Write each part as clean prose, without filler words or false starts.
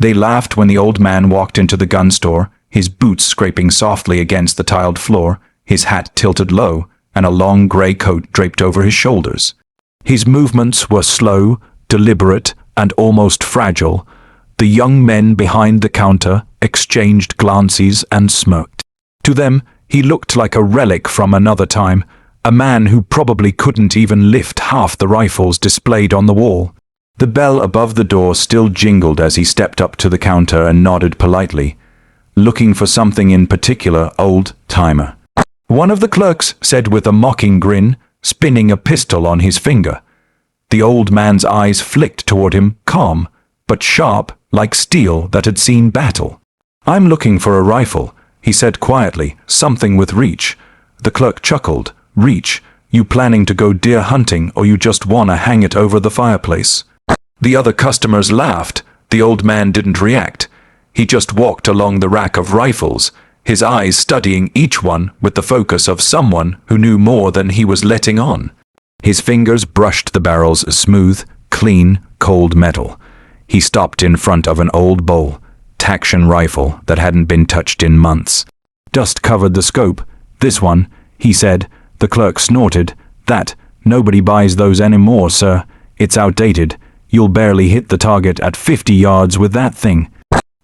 They laughed when the old man walked into the gun store, his boots scraping softly against the tiled floor, his hat tilted low, and a long gray coat draped over his shoulders. His movements were slow, deliberate, and almost fragile. The young men behind the counter exchanged glances and smirked. To them, he looked like a relic from another time, a man who probably couldn't even lift half the rifles displayed on the wall. The bell above the door still jingled as he stepped up to the counter and nodded politely, looking for something in particular, old-timer. One of the clerks said with a mocking grin, spinning a pistol on his finger. The old man's eyes flicked toward him, calm, but sharp, like steel that had seen battle. "I'm looking for a rifle," he said quietly, "something with reach." The clerk chuckled. "Reach? You planning to go deer hunting, or you just wanna hang it over the fireplace?" The other customers laughed. The old man didn't react. He just walked along the rack of rifles, his eyes studying each one with the focus of someone who knew more than he was letting on. His fingers brushed the barrels smooth, clean, cold metal. He stopped in front of an old Bowl Taction rifle that hadn't been touched in months. Dust covered the scope. "This one," he said. The clerk snorted. "That, nobody buys those anymore, sir. It's outdated. You'll barely hit the target at 50 yards with that thing."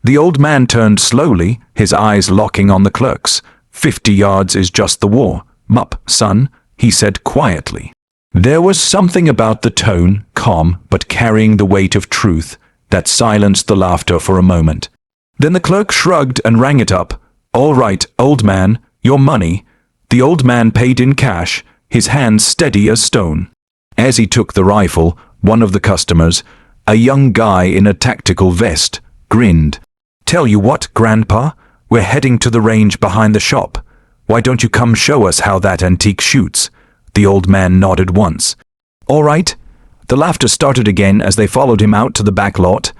The old man turned slowly, his eyes locking on the clerk's. 50 yards is just the war. "Mup, son," he said quietly. There was something about the tone, calm but carrying the weight of truth, that silenced the laughter for a moment. Then the clerk shrugged and rang it up. "All right, old man, your money." The old man paid in cash, his hands steady as stone. As he took the rifle, one of the customers, a young guy in a tactical vest, grinned. "Tell you what, Grandpa, we're heading to the range behind the shop. Why don't you come show us how that antique shoots?" The old man nodded once. "All right." The laughter started again as they followed him out to the back lot.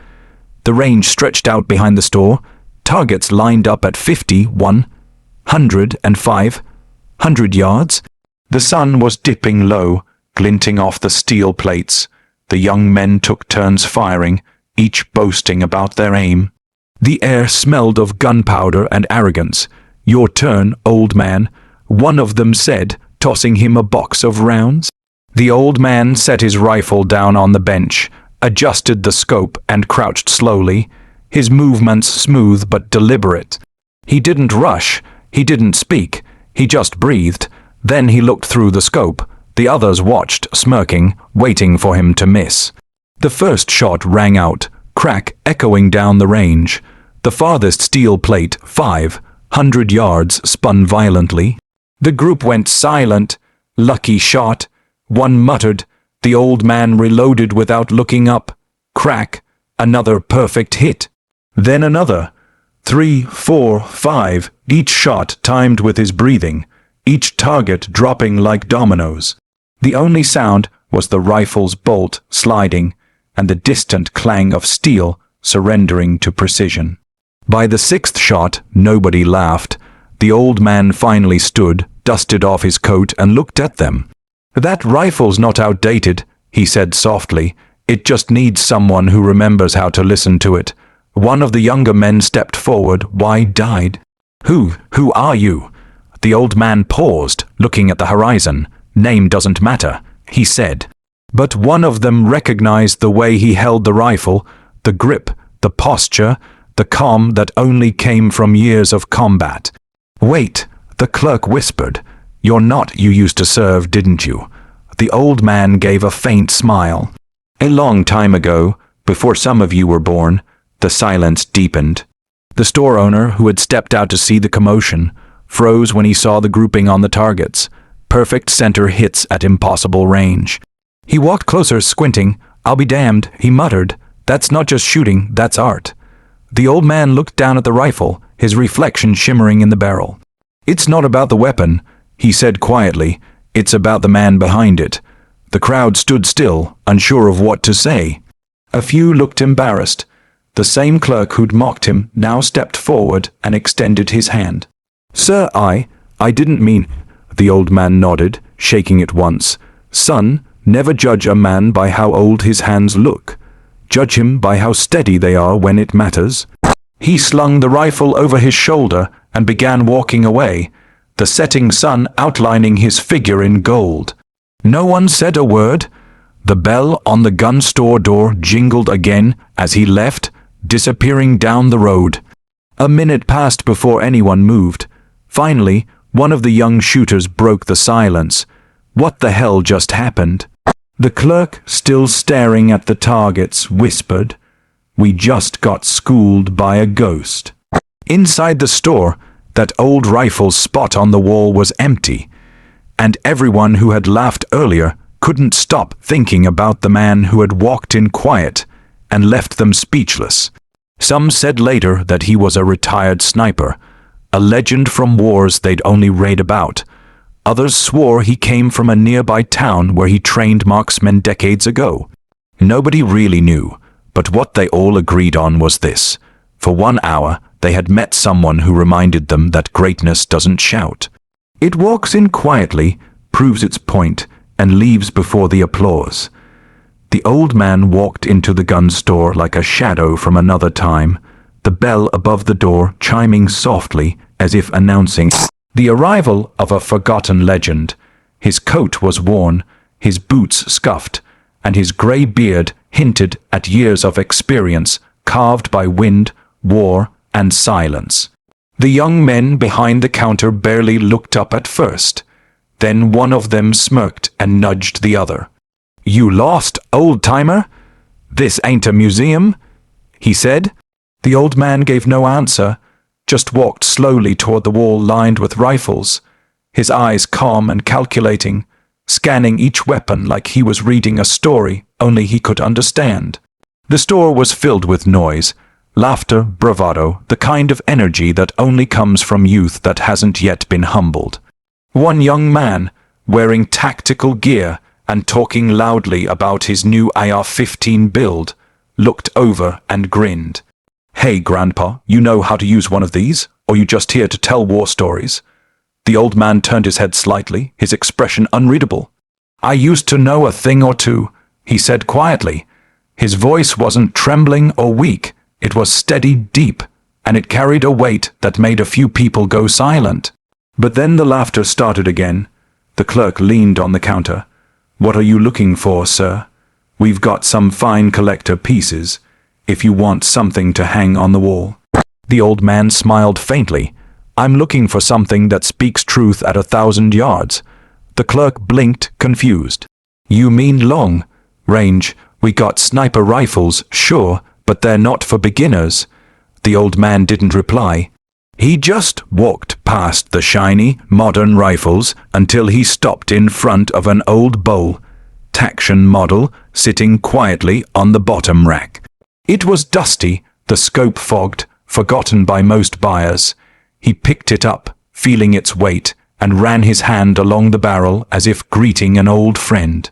The range stretched out behind the store, targets lined up at 50, 100, and 500 yards. The sun was dipping low, glinting off the steel plates. The young men took turns firing, each boasting about their aim. The air smelled of gunpowder and arrogance. "Your turn, old man," one of them said, tossing him a box of rounds. The old man set his rifle down on the bench, adjusted the scope, and crouched slowly, his movements smooth but deliberate. He didn't rush, he didn't speak, he just breathed. Then he looked through the scope. The others watched, smirking, waiting for him to miss. The first shot rang out, crack echoing down the range. The farthest steel plate, 500 yards, spun violently. The group went silent. "Lucky shot," one muttered. The old man reloaded without looking up. Crack, another perfect hit. Then another. 3, 4, 5, each shot timed with his breathing, each target dropping like dominoes. The only sound was the rifle's bolt sliding and the distant clang of steel surrendering to precision. By the 6th shot, nobody laughed. The old man finally stood, dusted off his coat, and looked at them. "That rifle's not outdated," he said softly. "It just needs someone who remembers how to listen to it." One of the younger men stepped forward, wide-eyed. Who are you?" The old man paused, looking at the horizon. "Name doesn't matter," he said. But one of them recognized the way he held the rifle, the grip, the posture, the calm that only came from years of combat. "Wait," the clerk whispered. "You're not you used to serve, didn't you?" The old man gave a faint smile. "A long time ago, before some of you were born." The silence deepened. The store owner, who had stepped out to see the commotion, froze when he saw the grouping on the targets. Perfect center hits at impossible range. He walked closer, squinting. "I'll be damned," he muttered. "That's not just shooting, that's art." The old man looked down at the rifle, his reflection shimmering in the barrel. "It's not about the weapon," he said quietly. "It's about the man behind it." The crowd stood still, unsure of what to say. A few looked embarrassed. The same clerk who'd mocked him now stepped forward and extended his hand. "Sir, I didn't mean—" The old man nodded, shaking it once. "Son, never judge a man by how old his hands look. Judge him by how steady they are when it matters. He slung the rifle over his shoulder and began walking away, the setting sun outlining his figure in gold. No one said a word. The bell on the gun store door jingled again as he left, disappearing down the road. A minute passed before anyone moved. Finally, one of the young shooters broke the silence. What the hell just happened? The clerk, still staring at the targets, whispered, "We just got schooled by a ghost." Inside the store, that old rifle spot on the wall was empty, and everyone who had laughed earlier couldn't stop thinking about the man who had walked in quiet and left them speechless. Some said later that he was a retired sniper, a legend from wars they'd only read about. Others swore he came from a nearby town where he trained marksmen decades ago. Nobody really knew, but what they all agreed on was this. For 1 hour, they had met someone who reminded them that greatness doesn't shout. It walks in quietly, proves its point, and leaves before the applause. The old man walked into the gun store like a shadow from another time, the bell above the door chiming softly as if announcing the arrival of a forgotten legend. His coat was worn, his boots scuffed, and his grey beard hinted at years of experience carved by wind, war, and silence. The young men behind the counter barely looked up at first. Then one of them smirked and nudged the other. "You lost, old-timer? This ain't a museum," he said. The old man gave no answer, just walked slowly toward the wall lined with rifles, his eyes calm and calculating, scanning each weapon like he was reading a story only he could understand. The store was filled with noise, laughter, bravado, the kind of energy that only comes from youth that hasn't yet been humbled. One young man, wearing tactical gear and talking loudly about his new AR-15 build, looked over and grinned. "Hey, Grandpa, you know how to use one of these? Or you just here to tell war stories?" The old man turned his head slightly, his expression unreadable. "I used to know a thing or two," he said quietly. His voice wasn't trembling or weak, it was steady, deep, and it carried a weight that made a few people go silent. But then the laughter started again. The clerk leaned on the counter. "What are you looking for, sir? We've got some fine collector pieces, if you want something to hang on the wall." The old man smiled faintly. "I'm looking for something that speaks truth at 1,000 yards. The clerk blinked, confused. "You mean long range? We got sniper rifles, sure, but they're not for beginners." The old man didn't reply. He just walked past the shiny, modern rifles until he stopped in front of an old Bowl Taction model sitting quietly on the bottom rack. It was dusty, the scope fogged, forgotten by most buyers. He picked it up, feeling its weight, and ran his hand along the barrel as if greeting an old friend.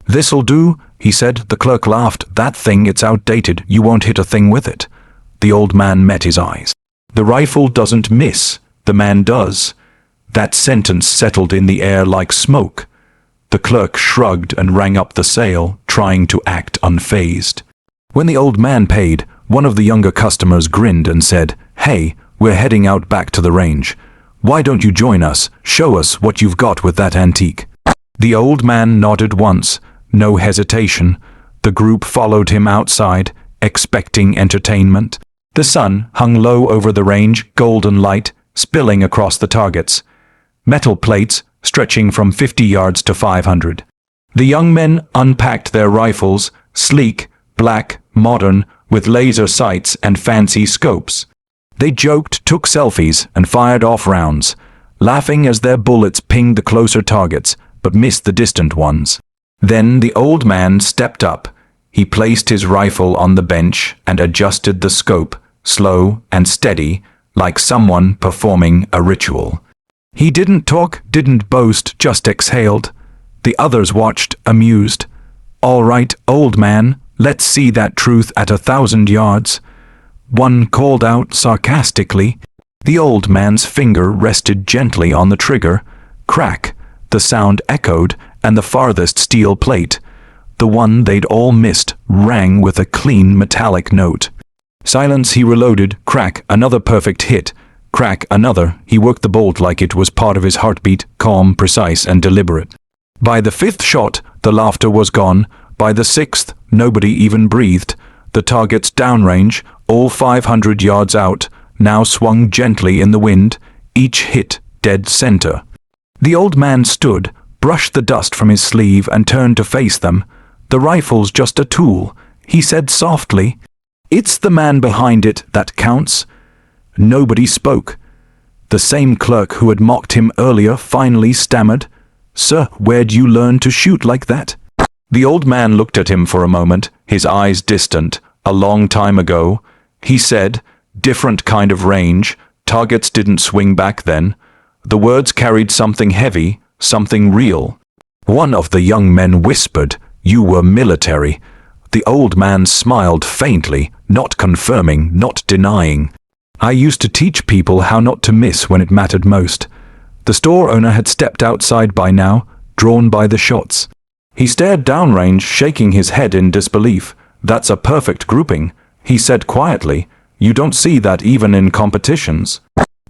"This'll do," he said. The clerk laughed. "That thing, it's outdated. You won't hit a thing with it." The old man met his eyes. "The rifle doesn't miss, the man does." That sentence settled in the air like smoke. The clerk shrugged and rang up the sale, trying to act unfazed. When the old man paid, one of the younger customers grinned and said, "Hey, we're heading out back to the range. Why don't you join us? Show us what you've got with that antique." The old man nodded once, no hesitation. The group followed him outside, expecting entertainment. The sun hung low over the range, golden light spilling across the targets. Metal plates stretching from 50 yards to 500. The young men unpacked their rifles, sleek, black, modern, with laser sights and fancy scopes. They joked, took selfies, and fired off rounds, laughing as their bullets pinged the closer targets, but missed the distant ones. Then the old man stepped up. He placed his rifle on the bench and adjusted the scope, slow and steady, like someone performing a ritual. He didn't talk, didn't boast, just exhaled. The others watched, amused. "All right, old man, let's see that truth at 1,000 yards. One called out sarcastically. The old man's finger rested gently on the trigger. Crack! The sound echoed, and the farthest steel plate, the one they'd all missed, rang with a clean metallic note. Silence, he reloaded. Crack, another perfect hit. Crack, another. He worked the bolt like it was part of his heartbeat, calm, precise, and deliberate. By the fifth shot, the laughter was gone. By the sixth, nobody even breathed. The target's downrange, all 500 yards out, now swung gently in the wind, each hit dead center. The old man stood, brushed the dust from his sleeve, and turned to face them. "The rifle's just a tool," he said softly. "It's the man behind it that counts." Nobody spoke. The same clerk who had mocked him earlier finally stammered, "Sir, where'd you learn to shoot like that?" The old man looked at him for a moment, his eyes distant. "A long time ago," he said. "Different kind of range. Targets didn't swing back then." The words carried something heavy, something real. One of the young men whispered, "You were military." The old man smiled faintly, not confirming, not denying. "I used to teach people how not to miss when it mattered most." The store owner had stepped outside by now, drawn by the shots. He stared downrange, shaking his head in disbelief. "That's a perfect grouping," he said quietly. "You don't see that even in competitions."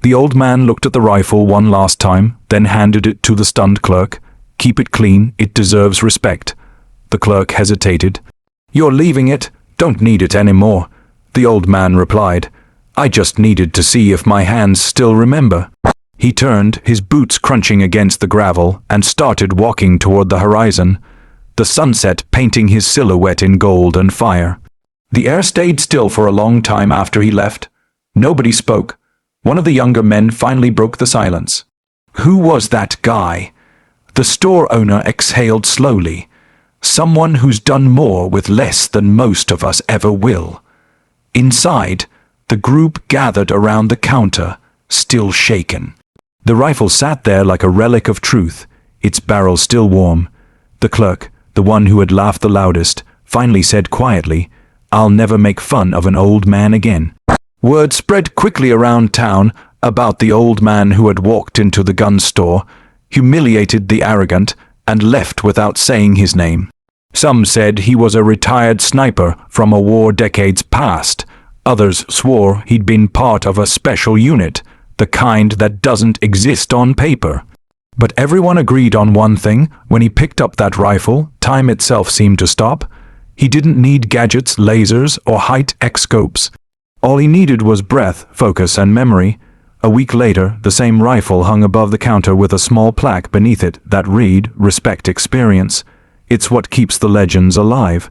The old man looked at the rifle one last time, then handed it to the stunned clerk. "Keep it clean, it deserves respect." The clerk hesitated. "You're leaving it? Don't need it anymore," the old man replied. "I just needed to see if my hands still remember." He turned, his boots crunching against the gravel, and started walking toward the horizon, the sunset painting his silhouette in gold and fire. The air stayed still for a long time after he left. Nobody spoke. One of the younger men finally broke the silence. "Who was that guy?" The store owner exhaled slowly. "Someone who's done more with less than most of us ever will." Inside, the group gathered around the counter, still shaken. The rifle sat there like a relic of truth, its barrel still warm. The clerk, the one who had laughed the loudest, finally said quietly, "I'll never make fun of an old man again." Word spread quickly around town about the old man who had walked into the gun store, humiliated the arrogant, and left without saying his name. Some said he was a retired sniper from a war decades past. Others swore he'd been part of a special unit, the kind that doesn't exist on paper. But everyone agreed on one thing: when he picked up that rifle, time itself seemed to stop. He didn't need gadgets, lasers, or high-tech scopes. All he needed was breath, focus, and memory. A week later, the same rifle hung above the counter with a small plaque beneath it that read, "Respect experience." It's what keeps the legends alive.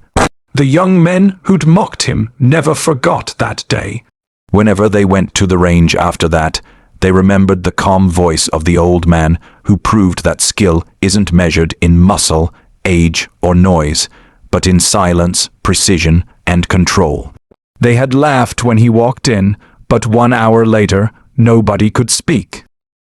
The young men who'd mocked him never forgot that day. Whenever they went to the range after that, they remembered the calm voice of the old man who proved that skill isn't measured in muscle, age, or noise, but in silence, precision, and control. They had laughed when he walked in, but 1 hour later, nobody could speak.